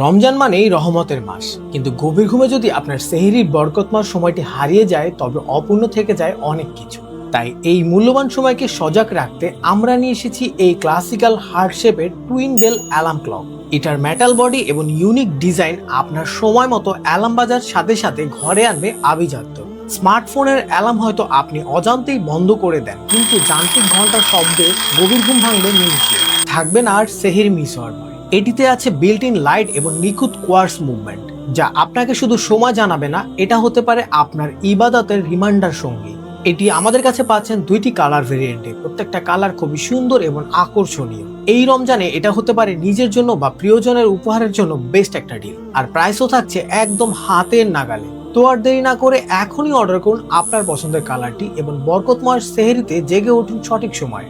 রমজান মানেই রহমতের মাস, কিন্তু গভীর ঘুমে যদি আপনার সেহরির বরকতময় সময়টি হারিয়ে যায় তবে অপূর্ণ থেকে যায় অনেক কিছু। তাই এই মূল্যবান সময়কে সজাগ রাখতে আমরা নিয়ে এসেছি এই ক্লাসিক্যাল হার্ট শেপের টুইন বেল অ্যালার্ম ক্লক। এটার মেটাল বডি এবং ইউনিক ডিজাইন আপনার সময় মতো অ্যালার্ম বাজার সাথে সাথে ঘরে আনবে আভিজাত্য। স্মার্টফোনের অ্যালার্ম হয়তো আপনি অজান্তেই বন্ধ করে দেন, কিন্তু যান্ত্রিক ঘন্টার শব্দে গভীর ঘুম ভাঙবে নিমিষে। থাকবে না আর সেহরি মিস হওয়ার ভয়। এটিতে আছে বিল্ট ইন লাইট এবং নিখুঁত কোয়ার্টজ মুভমেন্ট, যা আপনাকে শুধু সময় জানাবে না, এটা হতে পারে আপনার ইবাদতের রিমাইন্ডার সঙ্গী। এটি আমাদের কাছে পাচ্ছেন দুইটি কালার ভেরিয়েন্টে, প্রত্যেকটা কালার খুবই সুন্দর এবং আকর্ষণীয়। এই রমজানে এটা হতে পারে নিজের জন্য বা প্রিয়জনের উপহারের জন্য বেস্ট একটা ডিল। আর প্রাইসও থাকছে একদম হাতের নাগালে। তো আর দেরি না করে এখনই অর্ডার করুন আপনার পছন্দের কালারটি এবং বরকতময় সেহরিতে জেগে উঠুন সঠিক সময়ে।